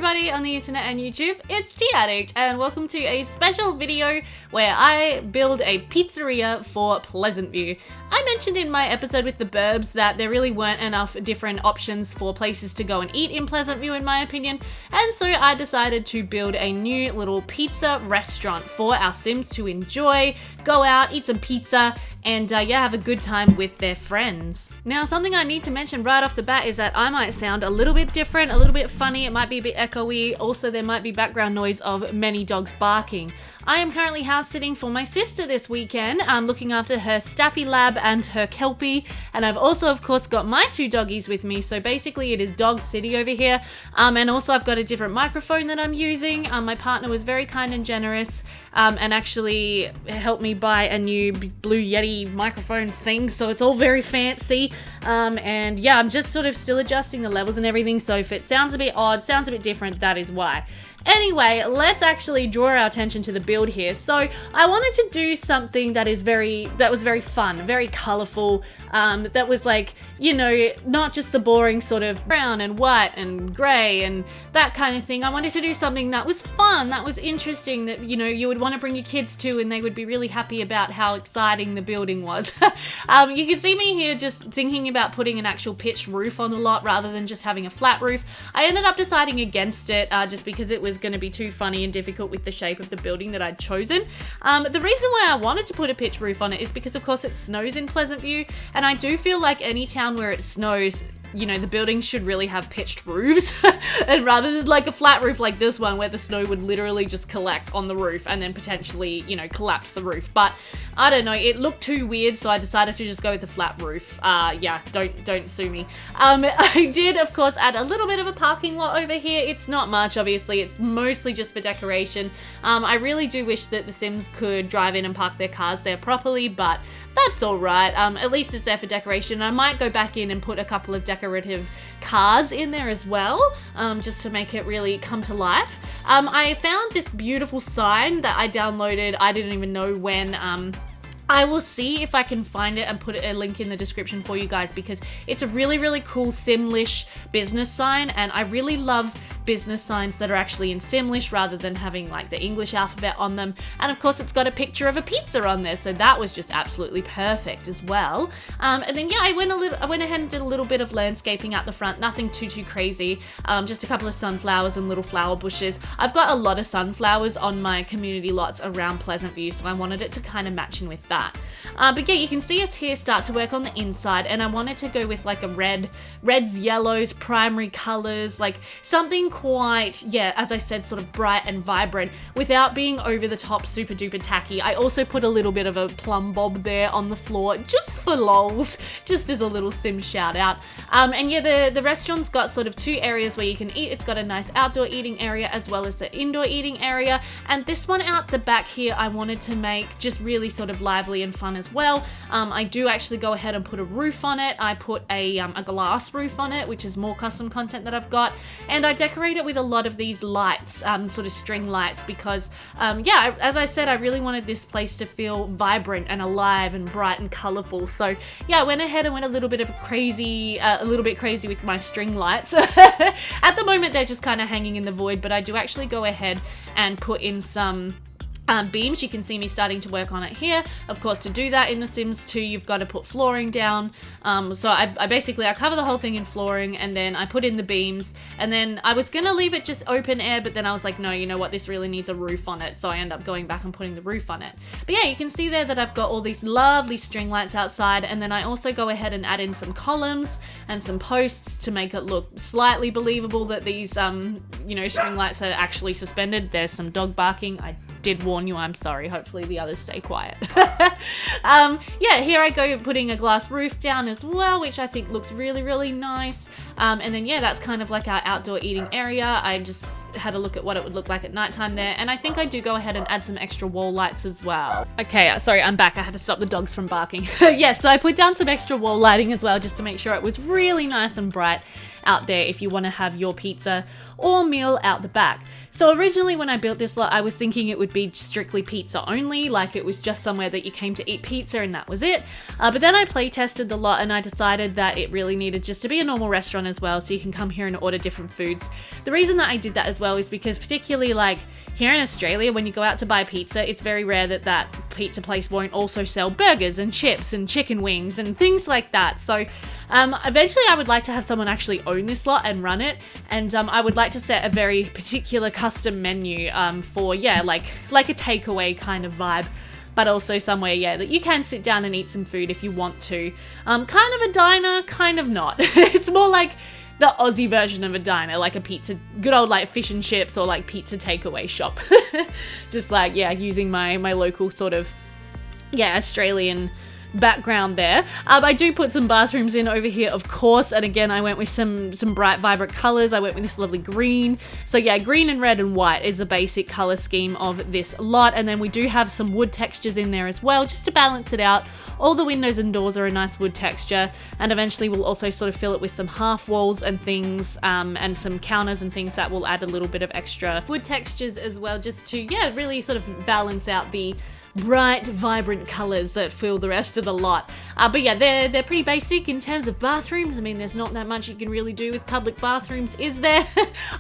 everybody on the internet and YouTube, it's Addict, and welcome to a special video where I build a pizzeria for Pleasantview. I mentioned in my episode with the Burbs that there really weren't enough different options for places to go and eat in Pleasantview in my opinion, and so I decided to build a new little pizza restaurant for our Sims to enjoy, go out, eat some pizza, and yeah, have a good time with their friends. Now, something I need to mention right off the bat is that I might sound a little bit different, a little bit funny, it might be a bit echoey, also there might be background noise of many dogs barking. I am currently house sitting for my sister this weekend. I'm looking after her Staffy Lab and her Kelpie, and I've also of course got my two doggies with me, so basically it is dog city over here. And also I've got a different microphone that I'm using. My partner was very kind and generous and actually helped me buy a new Blue Yeti microphone thing, so it's all very fancy. And yeah, I'm just sort of still adjusting the levels and everything, so if it sounds a bit odd, sounds a bit different, that is why. Anyway, let's actually draw our attention to the build here. So I wanted to do something that was very fun, very colorful, that was like, you know, not just the boring sort of brown and white and gray and that kind of thing. I wanted to do something that was fun, that was interesting, that, you know, you would want to bring your kids to and they would be really happy about how exciting the building was. You can see me here just thinking about putting an actual pitched roof on the lot rather than just having a flat roof. I ended up deciding against it just because it was going to be too funny and difficult with the shape of the building that I'd chosen. The reason why I wanted to put a pitch roof on it is because of course it snows in Pleasantview, and I do feel like any town where it snows, you know, the buildings should really have pitched roofs and rather than like a flat roof like this one where the snow would literally just collect on the roof and then potentially, you know, collapse the roof. But I don't know, it looked too weird, so I decided to just go with the flat roof. Yeah, don't sue me. I did of course add a little bit of a parking lot over here. It's not much, obviously, it's mostly just for decoration. I really do wish that the Sims could drive in and park their cars there properly, but that's alright. At least it's there for decoration. I might go back in and put a couple of decorative cars in there as well, just to make it really come to life. I found this beautiful sign that I downloaded, I didn't even know when. I will see if I can find it and put a link in the description for you guys, because it's a really cool Simlish business sign, and I really love business signs that are actually in Simlish rather than having like the English alphabet on them. And of course it's got a picture of a pizza on there, so that was just absolutely perfect as well. And then yeah, I went ahead and did a little bit of landscaping out the front, nothing too crazy, just a couple of sunflowers and little flower bushes. I've got a lot of sunflowers on my community lots around Pleasantview, so I wanted it to kind of match in with that. But yeah, you can see us here start to work on the inside, and I wanted to go with like a reds, yellows, primary colors, like something quite, yeah, as I said, sort of bright and vibrant without being over the top super duper tacky. I also put a little bit of a plum bob there on the floor just for lols, just as a little Sim shout out. And yeah, the restaurant's got sort of two areas where you can eat. It's got a nice outdoor eating area as well as the indoor eating area, and this one out the back here I wanted to make just really sort of lively and fun as well. I do actually go ahead and put a roof on it. I put a glass roof on it, which is more custom content that I've got, and I decorate it with a lot of these lights, sort of string lights, because yeah, as I said, I really wanted this place to feel vibrant and alive and bright and colorful. So yeah, I went ahead and went a little bit crazy with my string lights. At the moment they're just kind of hanging in the void, but I do actually go ahead and put in some beams. You can see me starting to work on it here. Of course, to do that in The Sims 2, you've got to put flooring down. So I basically cover the whole thing in flooring, and then I put in the beams, and then I was gonna leave it just open air, but then I was like, no, you know what, this really needs a roof on it. So I end up going back and putting the roof on it. But yeah, you can see there that I've got all these lovely string lights outside, and then I also go ahead and add in some columns and some posts to make it look slightly believable that these, you know, string lights are actually suspended. There's some dog barking. I did warn you, I'm sorry. Hopefully the others stay quiet. Yeah, here I go putting a glass roof down as well, which I think looks really nice. And then yeah, that's kind of like our outdoor eating area. I just had a look at what it would look like at nighttime there, and I think I do go ahead and add some extra wall lights as well. Okay, sorry, I'm back. I had to stop the dogs from barking. Yes, so I put down some extra wall lighting as well, just to make sure it was really nice and bright. out there if you want to have your pizza or meal out the back. So originally when I built this lot, I was thinking it would be strictly pizza only, like it was just somewhere that you came to eat pizza and that was it. But then I play tested the lot and I decided that it really needed just to be a normal restaurant as well, so you can come here and order different foods. The reason that I did that as well is because particularly like here in Australia, when you go out to buy pizza, it's very rare that that pizza place won't also sell burgers and chips and chicken wings and things like that. So eventually I would like to have someone actually own this lot and run it, and I would like to set a very particular custom menu for, yeah, like a takeaway kind of vibe, but also somewhere, yeah, that you can sit down and eat some food if you want to. Kind of a diner, kind of not. It's more like the Aussie version of a diner, like a pizza, good old like fish and chips or like pizza takeaway shop. Just like, yeah, using my local sort of, yeah, Australian background there. I do put some bathrooms in over here, of course, and again I went with some bright vibrant colors. I went with this lovely green. So yeah, green and red and white is the basic color scheme of this lot, and then we do have some wood textures in there as well just to balance it out. All the windows and doors are a nice wood texture, and eventually we'll also sort of fill it with some half walls and things, and some counters and things that will add a little bit of extra wood textures as well, just to, yeah, really sort of balance out the bright, vibrant colors that fill the rest of the lot. But yeah, they're pretty basic in terms of bathrooms. I mean, there's not that much you can really do with public bathrooms, is there?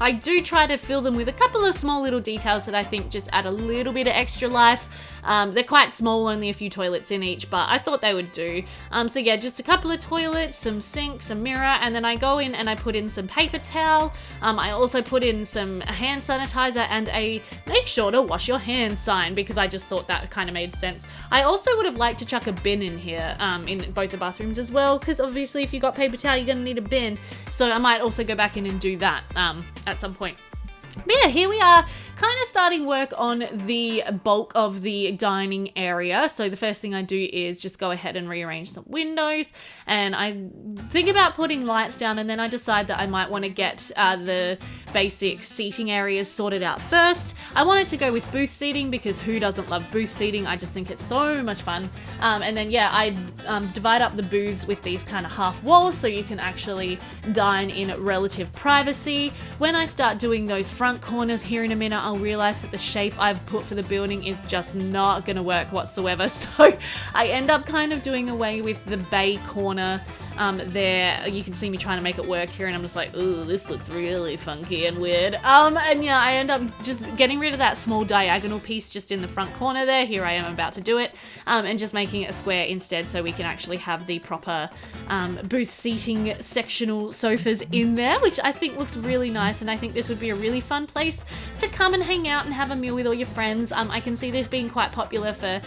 I do try to fill them with a couple of small little details that I think just add a little bit of extra life. They're quite small, only a few toilets in each, but I thought they would do. So yeah, just a couple of toilets, some sinks, a mirror, and then I go in and I put in some paper towel. I also put in some hand sanitizer and a make sure to wash your hands sign, because I just thought that kind of made sense. I also would have liked to chuck a bin in here, in both the bathrooms as well, because obviously if you got paper towel, you're gonna need a bin. So I might also go back in and do that at some point. But yeah, here we are, kind of starting work on the bulk of the dining area. So the first thing I do is just go ahead and rearrange some windows, and I think about putting lights down, and then I decide that I might want to get the basic seating areas sorted out first. I wanted to go with booth seating because who doesn't love booth seating? I just think it's so much fun. And then yeah, I divide up the booths with these kind of half walls so you can actually dine in relative privacy. When I start doing those front corners here in a minute, I'll realize that the shape I've put for the building is just not gonna work whatsoever. So I end up kind of doing away with the bay corner there. You can see me trying to make it work here, and I'm just like, ooh, this looks really funky and weird. And yeah, I end up just getting rid of that small diagonal piece just in the front corner there. Here I am about to do it, and just making it a square instead, so we can actually have the proper booth seating sectional sofas in there, which I think looks really nice, and I think this would be a really fun place to come and hang out and have a meal with all your friends. I can see this being quite popular for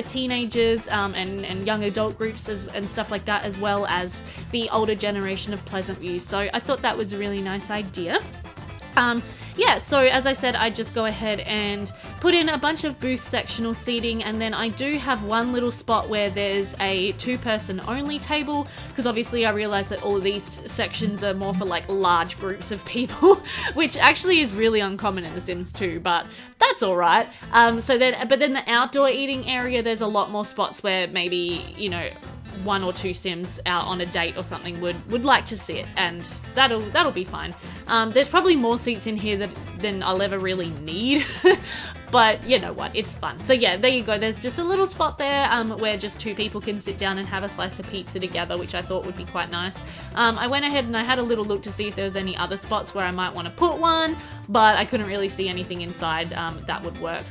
teenagers and young adult groups and stuff like that, as well as the older generation of Pleasantview. So I thought that was a really nice idea. Yeah, so as I said, I just go ahead and put in a bunch of booth sectional seating, and then I do have one little spot where there's a two-person only table, because obviously I realize that all of these sections are more for like large groups of people, which actually is really uncommon in The Sims 2, but that's all right. But then the outdoor eating area, there's a lot more spots where maybe, you know, one or two Sims out on a date or something would like to sit, and that'll be fine. There's probably more seats in here than I'll ever really need, but you know what, it's fun. So yeah, there you go. There's just a little spot there where just two people can sit down and have a slice of pizza together, which I thought would be quite nice. I went ahead and I had a little look to see if there was any other spots where I might want to put one, but I couldn't really see anything inside that would work.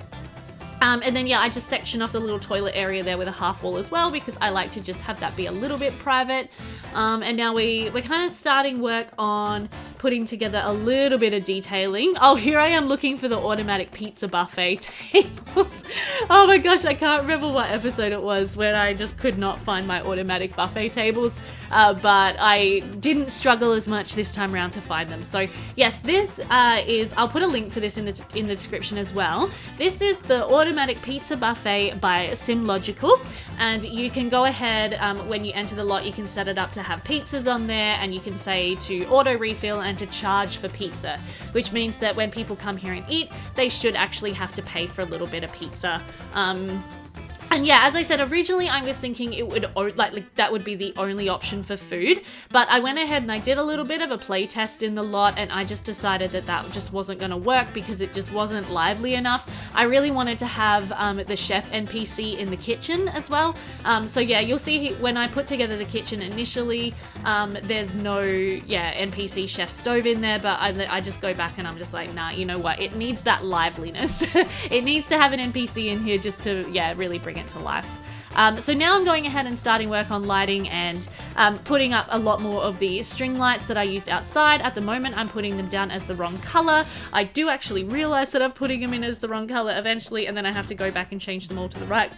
And then yeah, I just section off the little toilet area there with a half wall as well, because I like to just have that be a little bit private. And now we're kind of starting work on putting together a little bit of detailing. Oh, here I am looking for the automatic pizza buffet tables. Oh my gosh, I can't remember what episode it was when I just could not find my automatic buffet tables. But I didn't struggle as much this time around to find them. So yes, this is, I'll put a link for this in the description as well. This is the automatic pizza buffet by SimLogical, and you can go ahead, when you enter the lot, you can set it up to have pizzas on there, and you can say to auto refill and to charge for pizza, which means that when people come here and eat, they should actually have to pay for a little bit of pizza. And yeah, as I said, originally I was thinking it would like that would be the only option for food, but I went ahead and I did a little bit of a play test in the lot, and I just decided that that just wasn't going to work because it just wasn't lively enough. I really wanted to have the chef NPC in the kitchen as well. So yeah, you'll see when I put together the kitchen initially, there's no NPC chef stove in there, but I just go back and I'm just like, nah, you know what? It needs that liveliness. It needs to have an NPC in here just to really bring it to life. So now I'm going ahead and starting work on lighting and putting up a lot more of the string lights that I used outside. At the moment, I'm putting them down as the wrong color. I do actually realize that I'm putting them in as the wrong color eventually, and then I have to go back and change them all to the right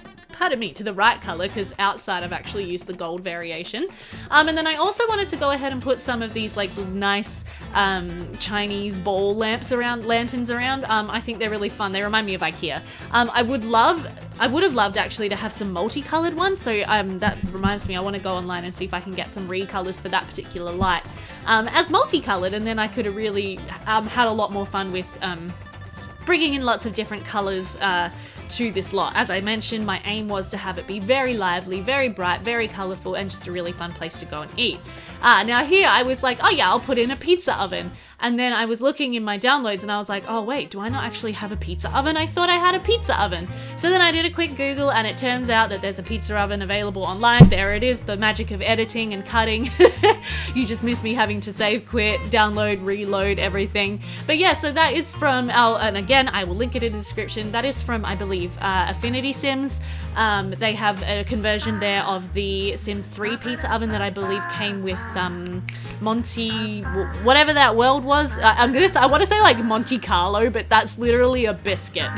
color, because outside I've actually used the gold variation. And then I also wanted to go ahead and put some of these like nice Chinese ball lanterns around. I think they're really fun. They remind me of IKEA. I would have loved actually to have some multicolored ones, so that reminds me, I want to go online and see if I can get some recolors for that particular light as multicolored, and then I could have really had a lot more fun with bringing in lots of different colors to this lot. As I mentioned, my aim was to have it be very lively, very bright, very colorful, and just a really fun place to go and eat. Now here I was like, oh yeah, I'll put in a pizza oven. And then I was looking in my downloads and I was like, oh wait, do I not actually have a pizza oven? I thought I had a pizza oven. So then I did a quick Google, and it turns out that there's a pizza oven available online. There it is, the magic of editing and cutting. You just miss me having to save, quit, download, reload, everything. But yeah, so that is from and again, I will link it in the description. That is from, I believe, Affinity Sims. They have a conversion there of the Sims 3 pizza oven that I believe came with Monty, whatever that world was. I want to say like Monte Carlo, but that's literally a biscuit.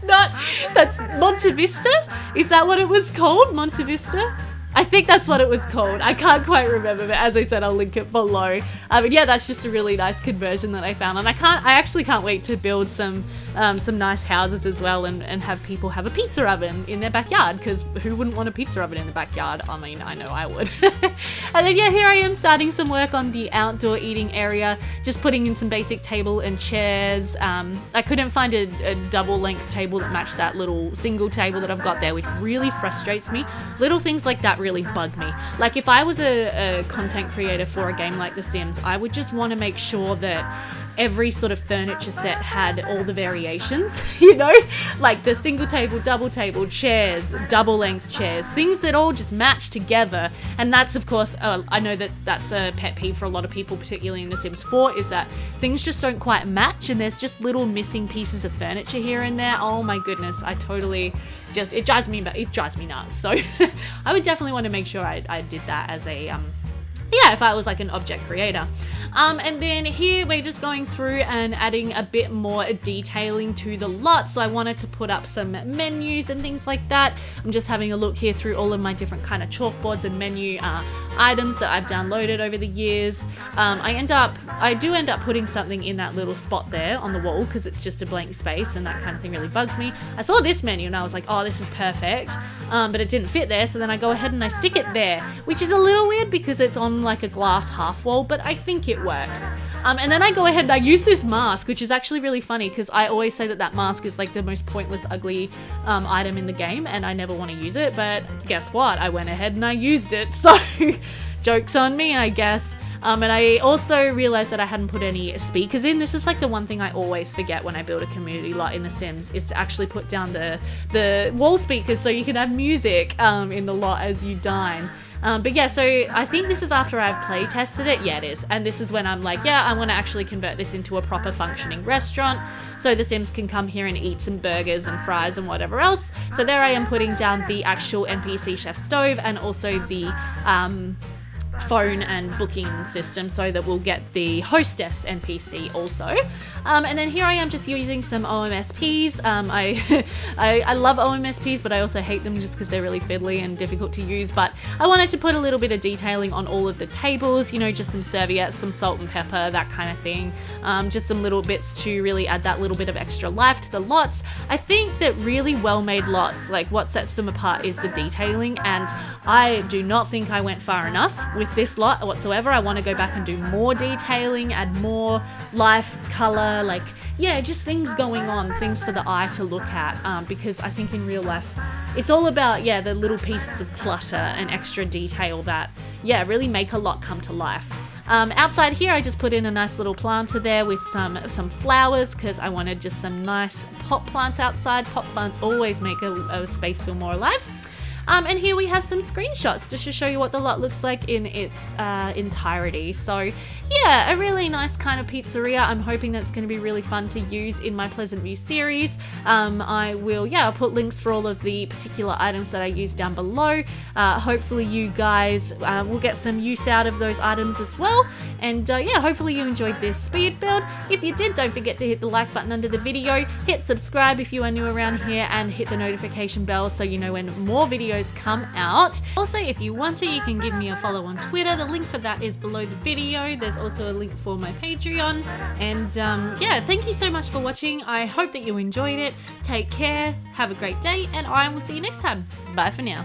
That's Monte Vista? Is that what it was called? Monte Vista? I think that's what it was called. I can't quite remember, but as I said, I'll link it below. But yeah, that's just a really nice conversion that I found, and I actually can't wait to build some nice houses as well, and have people have a pizza oven in their backyard, because who wouldn't want a pizza oven in the backyard? I mean, I know I would. And then yeah, here I am starting some work on the outdoor eating area, just putting in some basic table and chairs. I couldn't find a double length table that matched that little single table that I've got there, which really frustrates me. Little things like that really bug me. Like if I was a content creator for a game like The Sims, I would just want to make sure that every sort of furniture set had all the variations, you know, like the single table, double table, chairs, double length chairs, things that all just match together. And that's, of course, I know that that's a pet peeve for a lot of people, particularly in The Sims 4, is that things just don't quite match, and there's just little missing pieces of furniture here and there. Oh my goodness, it drives me nuts. So I would definitely want to make sure I did that as a if I was like an object creator. And then here we're just going through and adding a bit more detailing to the lot. So I wanted to put up some menus and things like that. I'm just having a look here through all of my different kind of chalkboards and menu items that I've downloaded over the years. I do end up putting something in that little spot there on the wall because it's just a blank space, and that kind of thing really bugs me. I saw this menu and I was like, oh, this is perfect. But it didn't fit there, so then I go ahead and I stick it there, which is a little weird because it's on like a glass half wall, but I think it works. And then I go ahead and I use this mask, which is actually really funny because I always say that mask is like the most pointless, ugly item in the game, and I never want to use it, but guess what? I went ahead and I used it, so joke's on me, I guess. And I also realized that I hadn't put any speakers in. This is like the one thing I always forget when I build a community lot in The Sims, is to actually put down the wall speakers so you can have music in the lot as you dine. But yeah, so I think this is after I've play tested it. Yeah, it is. And this is when I'm like, yeah, I want to actually convert this into a proper functioning restaurant so the Sims can come here and eat some burgers and fries and whatever else. So there I am putting down the actual NPC chef stove and also the phone and booking system so that we'll get the hostess NPC also. And then here I am just using some OMSPs. I love OMSPs, but I also hate them just because they're really fiddly and difficult to use. But I wanted to put a little bit of detailing on all of the tables, you know, just some serviettes, some salt and pepper, that kind of thing. Just some little bits to really add that little bit of extra life to the lots. I think that really well-made lots, like what sets them apart is the detailing, and I do not think I went far enough with this lot whatsoever. I want to go back and do more detailing, add more life, color, like, yeah, just things going on, things for the eye to look at, because I think in real life it's all about, yeah, the little pieces of clutter and extra detail that, yeah, really make a lot come to life. Outside here, I just put in a nice little planter there with some flowers because I wanted just some nice pot plants outside. Pot plants always make a space feel more alive. And here we have some screenshots just to show you what the lot looks like in its entirety. So yeah, a really nice kind of pizzeria. I'm hoping that's going to be really fun to use in my Pleasantview series. I'll put links for all of the particular items that I use down below. Hopefully you guys will get some use out of those items as well. And hopefully you enjoyed this speed build. If you did, don't forget to hit the like button under the video, hit subscribe if you are new around here, and hit the notification bell so you know when more videos come out. Also, if you want to, you can give me a follow on Twitter. The link for that is below the video. There's also a link for my Patreon. And thank you so much for watching. I hope that you enjoyed it. Take care, have a great day, and I will see you next time. Bye for now.